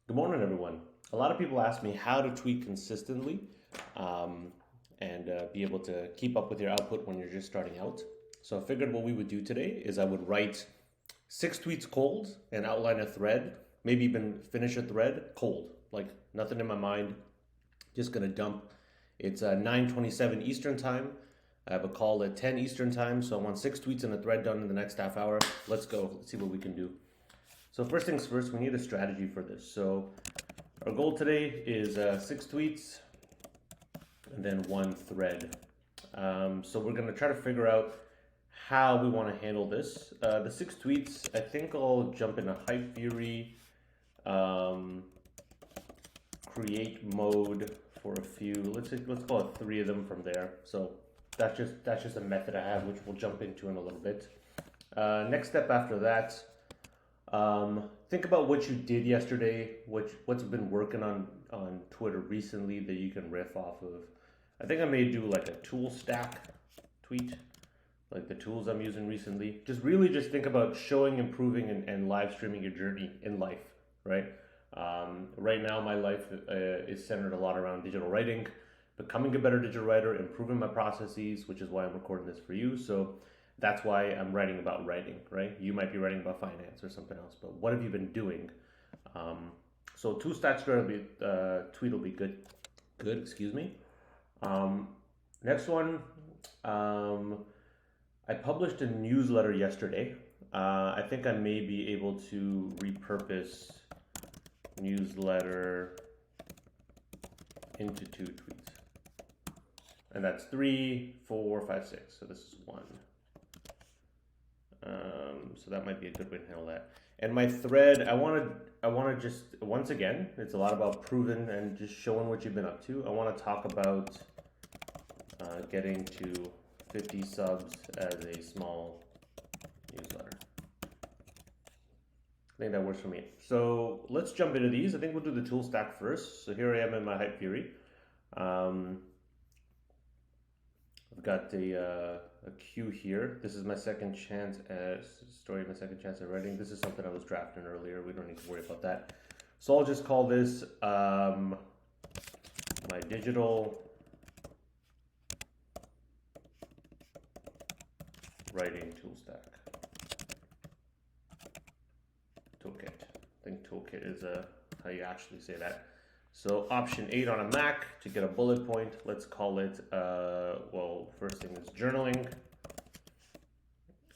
Good morning, everyone. A lot of people ask me how to tweet consistently um, and be able to keep up with your output when you're just starting out. So I figured what we would do today is I would write 6 tweets cold and outline a thread, maybe even finish a thread cold, like nothing in my mind, just gonna dump. It's 9:27 Eastern time. I have a call at 10 Eastern time, so I want 6 tweets and a thread done in the next half hour. Let's go. Let's see what we can do. So first things first, we need a strategy for this. So our goal today is 6 tweets and then one thread. So we're going to try to figure out how we want to handle this. The 6 tweets, I think I'll jump into Hypefury, um, create mode for a few. Let's call it 3 of them from there. So that's just a method I have, which we'll jump into in a little bit. Next step after that, think about what you did yesterday, what's been working on Twitter recently that you can riff off of. I think I may do like a tool stack tweet, like the tools I'm using recently. Just think about showing, improving, and live streaming your journey in life, right? Right now, my life is centered a lot around digital writing, becoming a better digital writer, improving my processes, which is why I'm recording this for you. So that's why I'm writing about writing, right? You might be writing about finance or something else, but what have you been doing? So two stats tweet will be good. Good, excuse me. Um, Next one, um, I published a newsletter yesterday. I think I may be able to repurpose newsletter into 2 tweets, and that's 3, 4, 5, 6. So this is one. So that might be a good way to handle that. And my thread, I want to just once again, it's a lot about proving and just showing what you've been up to. I want to talk about getting to 50 subs as a small newsletter. I think that works for me. So let's jump into these. I think we'll do the tool stack first. So here I am in my Hypefury. I've got a queue here. This is my second chance at story, my second chance at writing. This is something I was drafting earlier. We don't need to worry about that. So I'll just call this my digital writing tool stack. Toolkit. I think toolkit is how you actually say that. So option 8 on a Mac to get a bullet point. Let's call it, well, first thing is journaling.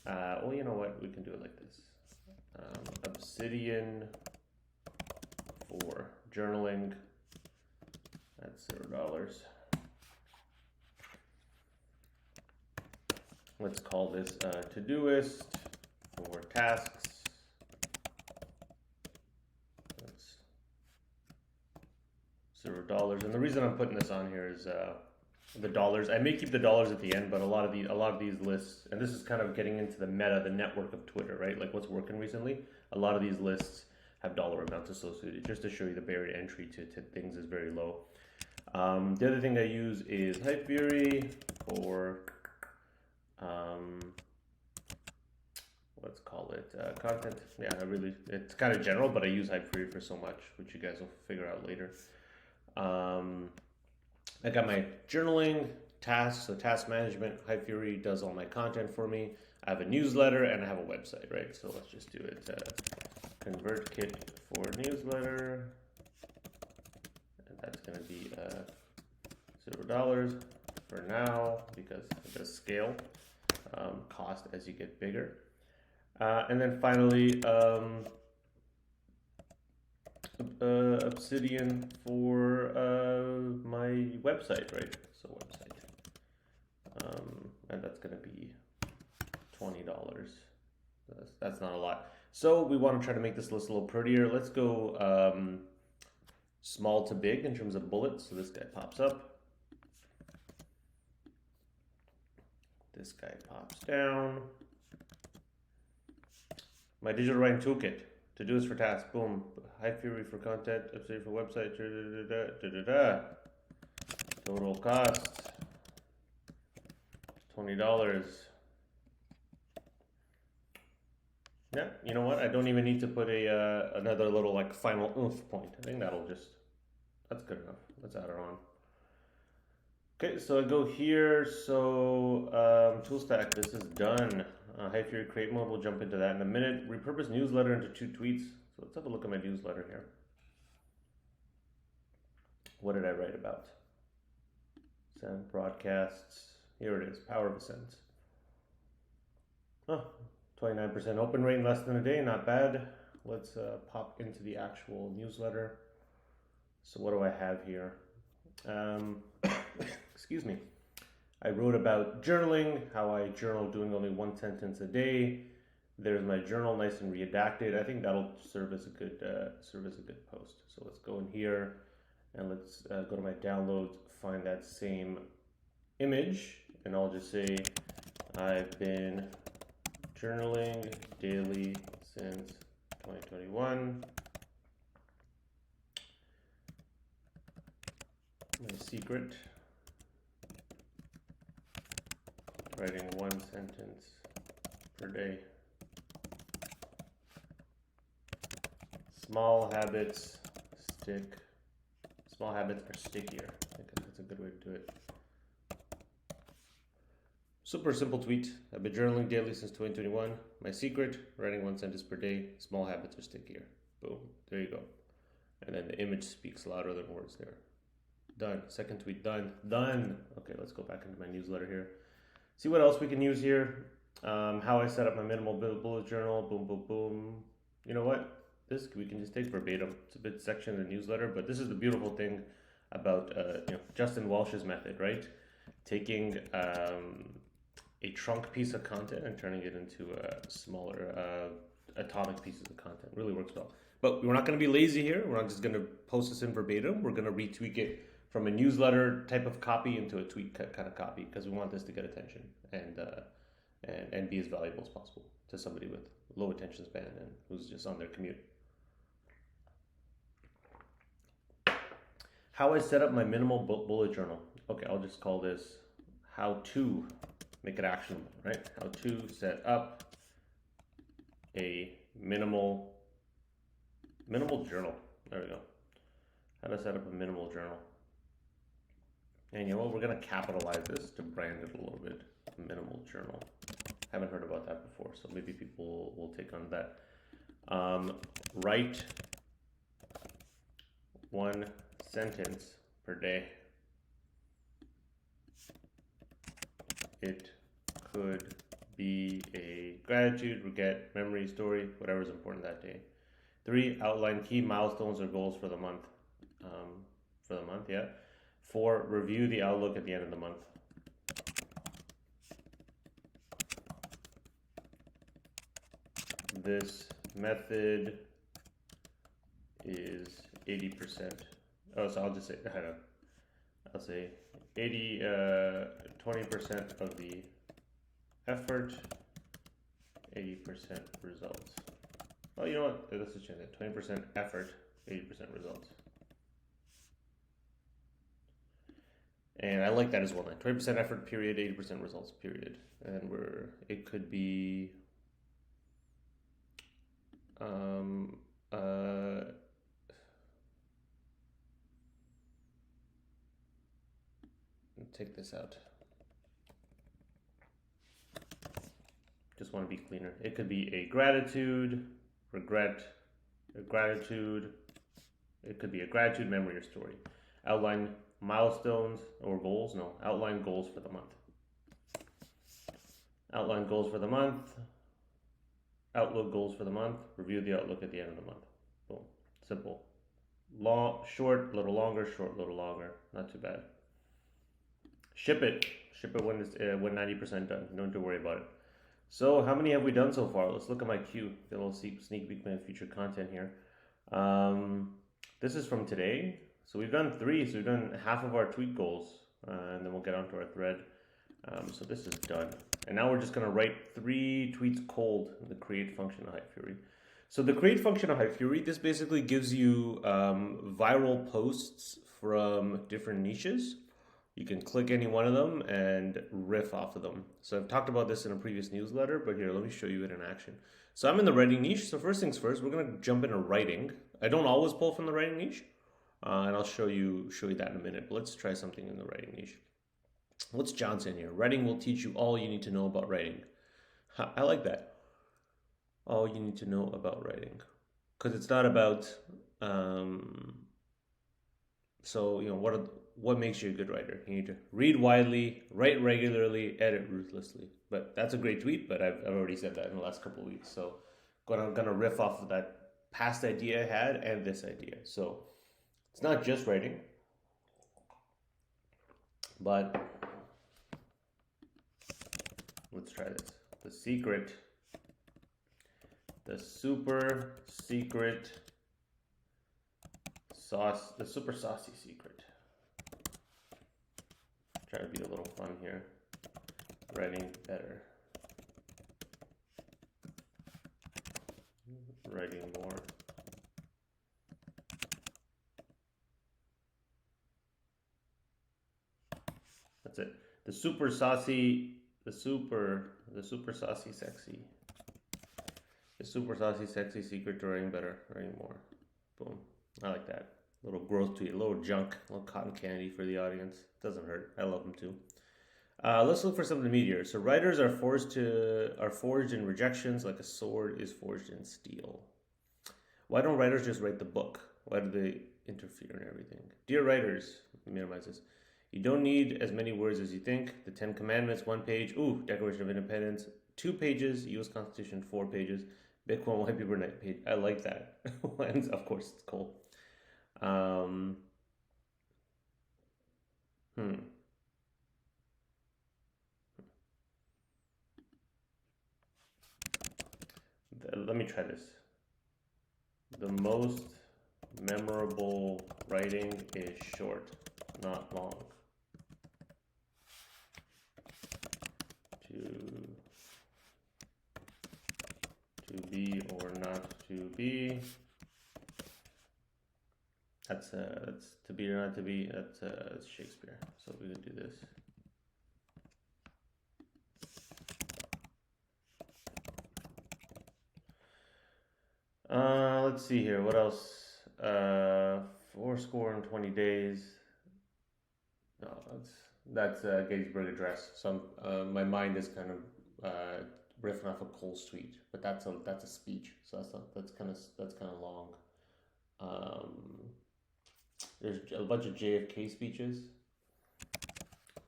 Well, you know what? We can do it like this. Obsidian for journaling. That's $0. Let's call this Todoist for tasks. That's $0. And the reason I'm putting this on here is the dollars. I may keep the dollars at the end, but a lot of these lists, and this is kind of getting into the meta, the network of Twitter, right? Like what's working recently. A lot of these lists have dollar amounts associated, just to show you the barrier to entry to things is very low. The other thing I use is Hypefury for let's call it content. Yeah, it's kind of general, but I use Hypefury for so much, which you guys will figure out later. I got my journaling, tasks, so task management. Hypefury does all my content for me. I have a newsletter and I have a website, right? So let's just do it. ConvertKit for newsletter, and that's going to be $0 for now because it does scale cost as you get bigger. And then finally, Obsidian for my website, right? So website, and that's going to be $20. That's not a lot. So we want to try to make this list a little prettier. Let's go small to big in terms of bullets. So this guy pops up. This guy pops down. My digital writing toolkit. Todoist for tasks. Boom. Hypefury for content. Obsidian for website. Total cost $20. Yeah, you know what? I don't even need to put a another little like final oomph point. I think that's good enough. Let's add it on. Okay, so I go here. So tool stack, this is done. Hypefury create mode. We'll jump into that in a minute. Repurpose newsletter into 2 tweets. So let's have a look at my newsletter here. What did I write about? Send broadcasts. Here it is. Power of Ascent. Oh, 29% open rate in less than a day. Not bad. Let's pop into the actual newsletter. So what do I have here? Excuse me. I wrote about journaling, how I journal doing only 1 sentence a day. There's my journal, nice and redacted. I think that'll serve as a good post. So let's go in here and let's go to my downloads, find that same image, and I'll just say I've been journaling daily since 2021. My secret: writing 1 sentence per day. Small habits stick. Small habits are stickier. I think that's a good way to do it. Super simple tweet. I've been journaling daily since 2021. My secret: writing 1 sentence per day. Small habits are stickier. Boom. There you go. And then the image speaks louder than words there. Done. Second tweet done. Done. Okay, let's go back into my newsletter here. See what else we can use here. How I set up my minimal bullet journal. Boom, boom, boom. You know what? This we can just take verbatim. It's a bit section in the newsletter, but this is the beautiful thing about Justin Walsh's method, right? Taking a trunk piece of content and turning it into smaller atomic pieces of content. Really works well. But we're not going to be lazy here. We're not just going to post this in verbatim. We're going to retweak it from a newsletter type of copy into a tweet kind of copy, because we want this to get attention and be as valuable as possible to somebody with low attention span and who's just on their commute. How I set up my minimal bullet journal. Okay, I'll just call this how to make it actionable, right? How to set up a minimal journal. There we go. How to set up a minimal journal. And you know what? We're going to capitalize this to brand it a little bit. Minimal journal. Haven't heard about that before, so maybe people will take on that. Write 1 sentence per day. It could be a gratitude, regret, memory, story, whatever is important that day. 3, outline key milestones or goals for the month. 4, review the outlook at the end of the month. This method is 80%. Oh, so I'll just say, I'll say 20% of the effort, 80% results. Oh, you know what? Let's just change that. 20% effort, 80% results. And I like that as well. 20% effort, period, 80% results, period. And it could be take this out. Just want to be cleaner. It could be a gratitude, regret, a gratitude. It could be a gratitude, memory, or story. Outline milestones or goals. No, outline goals for the month. Outline goals for the month. Outlook goals for the month. Review the outlook at the end of the month. Boom. Simple. Long, short, little longer, short, little longer. Not too bad. Ship it. Ship it when it's when 90% done. You don't have to worry about it. So how many have we done so far? Let's look at my queue. Get a little sneak peek of future content here. This is from today. So we've done 3. So we've done half of our tweet goals, and then we'll get onto our thread. So this is done. And now we're just going to write 3 tweets cold in the create function of Hypefury. So the create function of Hypefury, this basically gives you viral posts from different niches. You can click any one of them and riff off of them. So I've talked about this in a previous newsletter, but here, let me show you it in action. So I'm in the writing niche. So first things first, we're gonna jump into writing. I don't always pull from the writing niche, and I'll show you that in a minute. But let's try something in the writing niche. What's John saying here? Writing will teach you all you need to know about writing. I like that. All you need to know about writing, because it's not about. So what makes you a good writer? You need to read widely, write regularly, edit ruthlessly. But that's a great tweet. But I've already said that in the last couple of weeks. So I'm gonna riff off of that past idea I had and this idea. So it's not just writing, but let's try this. The super saucy secret. Try to be a little fun here. Writing better. Writing more. That's it. The super saucy sexy secret to writing better, writing more. Boom. I like that. Little growth tweet, a little junk, a little cotton candy for the audience. Doesn't hurt. I love them too. Let's look for something meatier. So writers are forged in rejections like a sword is forged in steel. Why don't writers just write the book? Why do they interfere in everything? Dear writers, minimize this. You don't need as many words as you think. The 10 Commandments, 1 page. Ooh, Declaration of Independence, 2 pages. U.S. Constitution, 4 pages. Bitcoin white paper, 9 page. I like that. And of course, it's cool. Let me try this. The most memorable writing is short, not long. To be or not to be. That's to be or not to be. That's Shakespeare. So we're gonna do this. Let's see here. What else? 420 days. No, that's Gettysburg Address. So my mind is kind of riffing off a Cole's tweet, but that's a speech. So that's kind of long. There's a bunch of JFK speeches.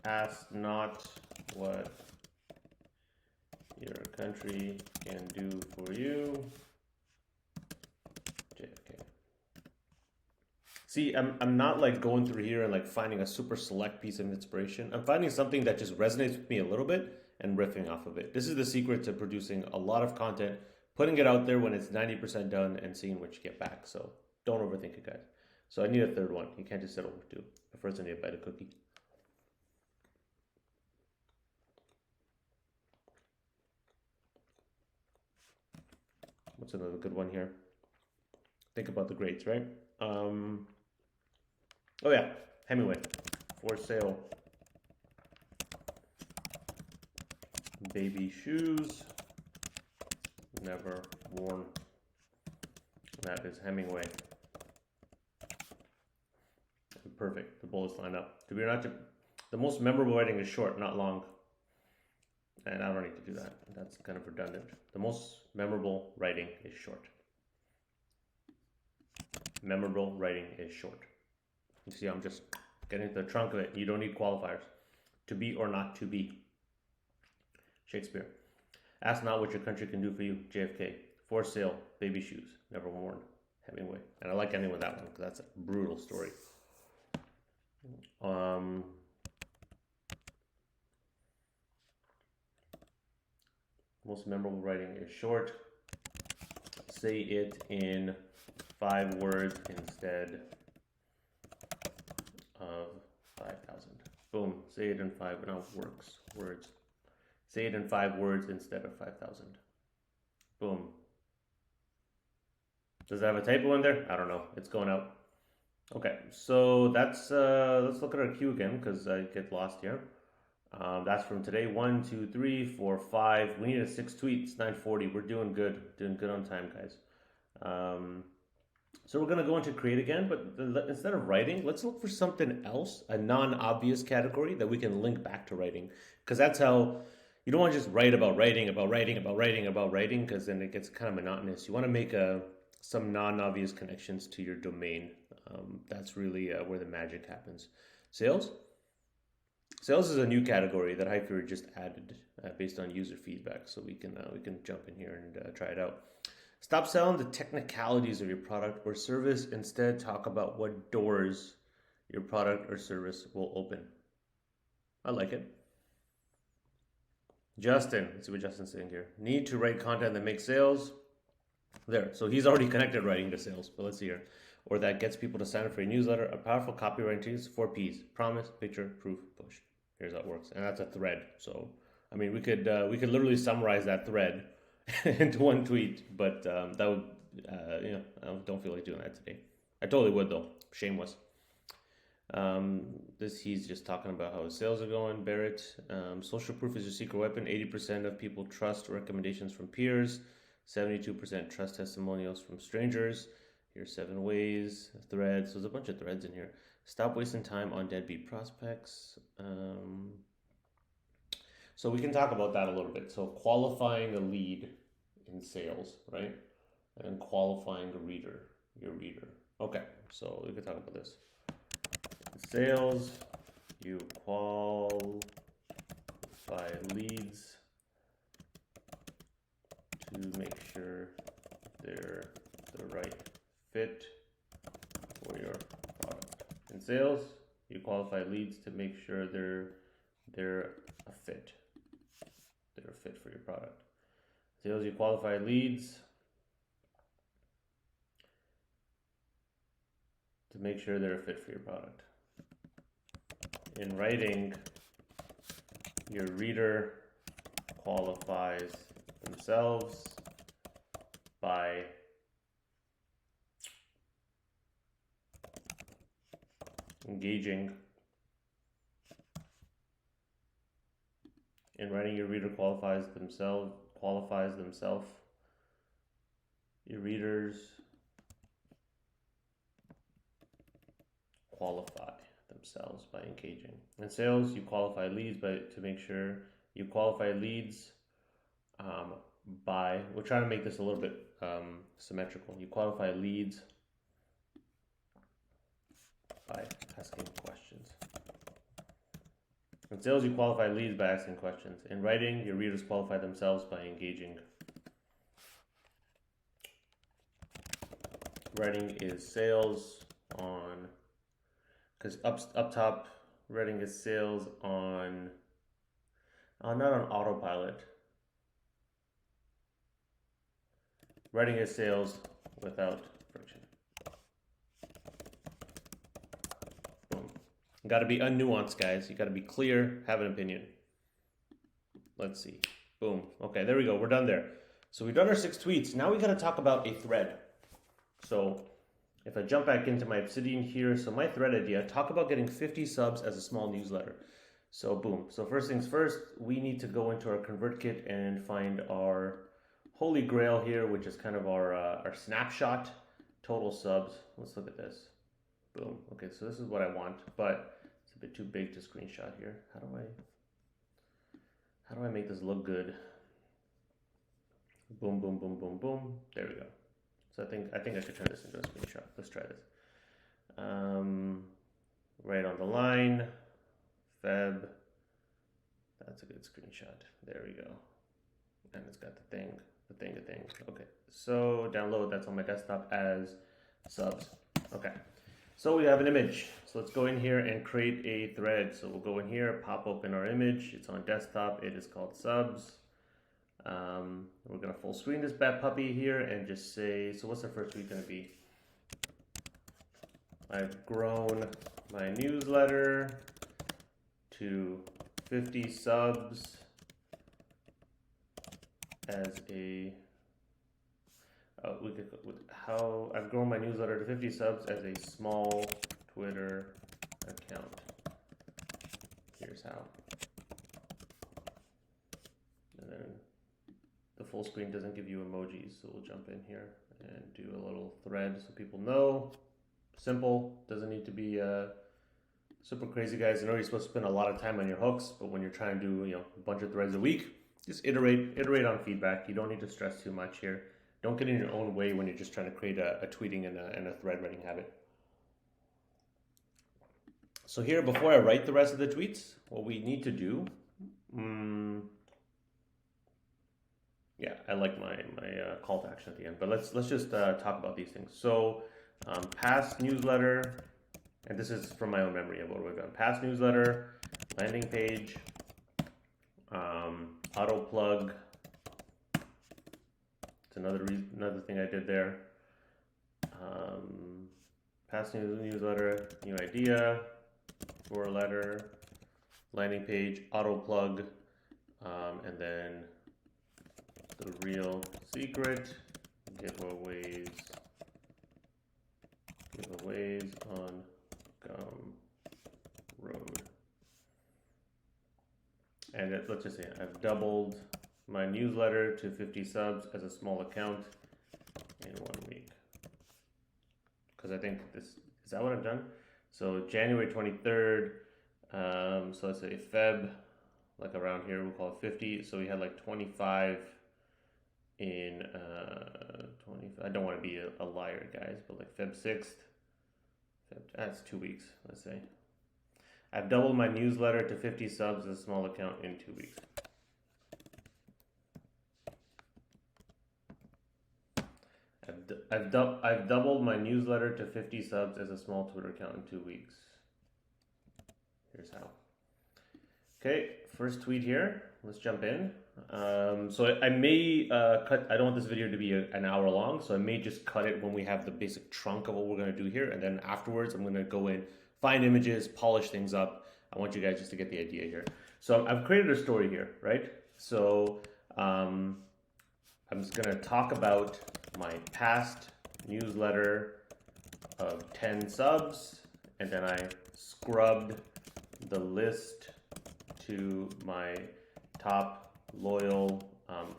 Ask not what your country can do for you. JFK. See, I'm not like going through here and like finding a super select piece of inspiration. I'm finding something that just resonates with me a little bit and riffing off of it. This is the secret to producing a lot of content, putting it out there when it's 90% done and seeing what you get back. So don't overthink it, guys. So I need a third one. You can't just settle for 2. But first I need a bite of cookie. What's another good one here? Think about the greats, right? Oh yeah, Hemingway. For sale. Baby shoes. Never worn. That is Hemingway. Perfect. The bullets line up. To be or not to, the most memorable writing is short, not long. And I don't need to do that. That's kind of redundant. The most memorable writing is short. Memorable writing is short. You see, I'm just getting to the trunk of it. You don't need qualifiers. To be or not to be. Shakespeare. Ask not what your country can do for you. JFK. For sale. Baby shoes. Never worn. Hemingway. And I like ending with that one because that's a brutal story. Most memorable writing is short. Say it in 5 words instead of 5,000. Boom. Say it in 5. No, words. Say it in 5 words instead of 5,000. Boom. Does it have a typo in there? I don't know. It's going out. Okay, so that's let's look at our queue again because I get lost here. That's from today. 1, 2, 3, 4, 5. We need a 6 tweets. 9:40. We're doing good. Doing good on time, guys. So we're gonna go into create again, but instead of writing, let's look for something else, a non-obvious category that we can link back to writing, because that's how you don't want to just write about writing, about writing, about writing, about writing, because then it gets kind of monotonous. You want to make some non-obvious connections to your domain. That's really where the magic happens. Sales. Sales is a new category that Hypefury just added based on user feedback, so we can jump in here and try it out. Stop selling the technicalities of your product or service. Instead, talk about what doors your product or service will open. I like it. Justin, let's see what Justin's saying here. Need to write content that makes sales. There, so he's already connected writing to sales, but let's see here. Or that gets people to sign up for your newsletter. A powerful copywriting is 4 P's: promise, picture, proof, push. Here's how it works, and that's a thread. So, I mean, we could literally summarize that thread into one tweet, but that would, I don't feel like doing that today. I totally would though. Shameless. He's just talking about how his sales are going. Barrett, social proof is your secret weapon. 80% of people trust recommendations from peers. 72% trust testimonials from strangers. Here's 7 ways. Threads. So there's a bunch of threads in here. Stop wasting time on deadbeat prospects. So we can talk about that a little bit. So qualifying a lead in sales, right? And qualifying a reader, your reader. Okay, so we can talk about this. In sales, you qualify leads to make sure they're the right fit for your product. In sales, you qualify leads to make sure they're a fit. They're a fit for your product. Sales, you qualify leads to make sure they're a fit for your product. In writing, your reader qualifies themselves by engaging. In writing, your reader qualifies themselves. Your readers qualify themselves by engaging. In sales, you qualify leads to make sure you qualify leads by. We're trying to make this a little bit symmetrical. You qualify leads by asking questions. In sales, you qualify leads by asking questions. In writing, your readers qualify themselves by engaging. Writing is sales on, because up top, writing is sales on, not on autopilot. Writing is sales without friction. Boom. You got to be unnuanced, guys. You got to be clear, have an opinion. Let's see. Boom. Okay, there we go. We're done there. So we've done our 6 tweets. Now we got to talk about a thread. So if I jump back into my Obsidian here, so my thread idea, talk about getting 50 subs as a small newsletter. So boom. So first things first, we need to go into our ConvertKit and find our holy grail here, which is kind of our snapshot total subs. Let's look at this. Boom. Okay, so this is what I want, but it's a bit too big to screenshot here. How do I make this look good? Boom, boom, boom, boom, boom. There we go. So I think I could turn this into a screenshot. Let's try this. Right on the line. Feb. That's a good screenshot. There we go. And it's got the thing. Okay. So download. That's on my desktop as subs. Okay. So we have an image. So let's go in here and create a thread. So we'll go in here, pop open our image. It's on desktop. It is called subs. We're going to full screen this bad puppy here and just say, so what's the first tweet going to be? I've grown my newsletter to 50 subs as a, how I've grown my newsletter to 50 subs as a small Twitter account. Here's how. and then the full screen doesn't give you emojis, so we'll jump in here and do a little thread so people know. Simple, doesn't need to be super crazy, guys. I know you're supposed to spend a lot of time on your hooks, but when you're trying to do a bunch of threads a week, just iterate on feedback. You don't need to stress too much here. Don't get in your own way when you're just trying to create a tweeting and a thread writing habit. So here, before I write the rest of the tweets, what we need to do, yeah, I like my call to action at the end, but let's just talk about these things. So past newsletter, and this is from my own memory of what we've done. Past newsletter, landing page, auto plug. It's another thing I did there. Past newsletter, new idea, for letter, landing page, auto plug, and then the real secret, giveaways on Gumroad. And let's just say I've doubled my newsletter to 50 subs as a small account in 1 week. Because I think is that what I've done? So January 23rd, so let's say Feb, like around here, we'll call it 50. So we had like 25 in 20. I don't want to be a liar, guys, but like Feb 6th, that's 2 weeks, let's say. I've doubled my newsletter to 50 subs as a small account in 2 weeks. I've doubled my newsletter to 50 subs as a small Twitter account in 2 weeks. Here's how. Okay, first tweet here. Let's jump in. So I may cut. I don't want this video to be an hour long, so I may just cut it when we have the basic trunk of what we're going to do here, and then afterwards I'm going to go in, find images, polish things up. I want you guys just to get the idea here. So I've created a story here, right? So I'm just going to talk about my past newsletter of 10 subs, and then I scrubbed the list to my top loyal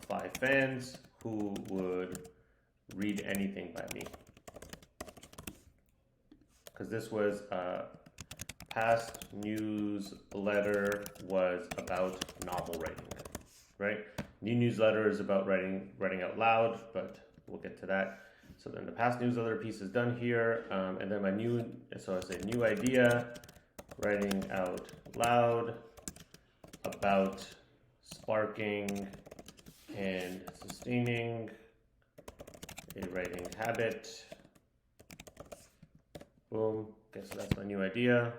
5 fans who would read anything by me. Because this was past newsletter was about novel writing, right? New newsletter is about writing out loud, but we'll get to that. So then the past newsletter piece is done here, and then so I say new idea, writing out loud about sparking and sustaining a writing habit. Boom. Okay, so that's my new idea.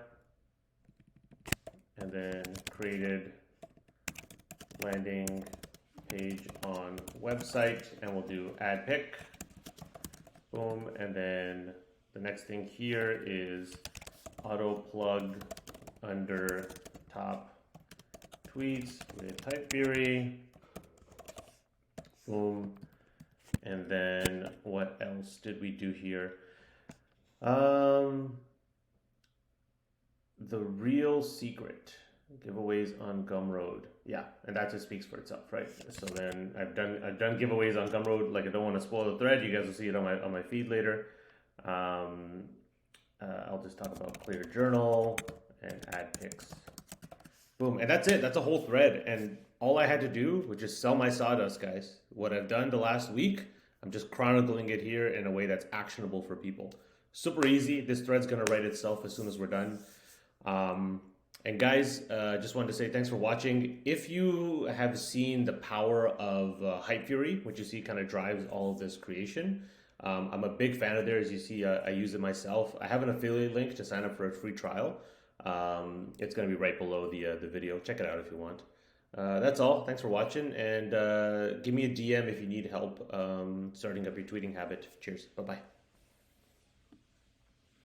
And then created landing page on website, and we'll do add pick. Boom. And then the next thing here is auto plug under top tweets with Hypefury. Boom. And then what else did we do here? The real secret, giveaways on Gumroad. Yeah, and that just speaks for itself, right? So then I've done giveaways on Gumroad. Like, I don't want to spoil the thread. You guys will see it on my feed later. I'll just talk about clear journal and add picks. Boom, and that's it. That's a whole thread, and all I had to do was just sell my sawdust, guys. What I've done the last week, I'm just chronicling it here in a way that's actionable for people. Super easy. This thread's gonna write itself as soon as we're done. And guys, just wanted to say thanks for watching. If you have seen the power of Hypefury, which you see kind of drives all of this creation, I'm a big fan of theirs. As you see, I use it myself. I have an affiliate link to sign up for a free trial. It's going to be right below the video. Check it out if you want. That's all. Thanks for watching, and give me a DM if you need help starting up your tweeting habit. Cheers. Bye-bye.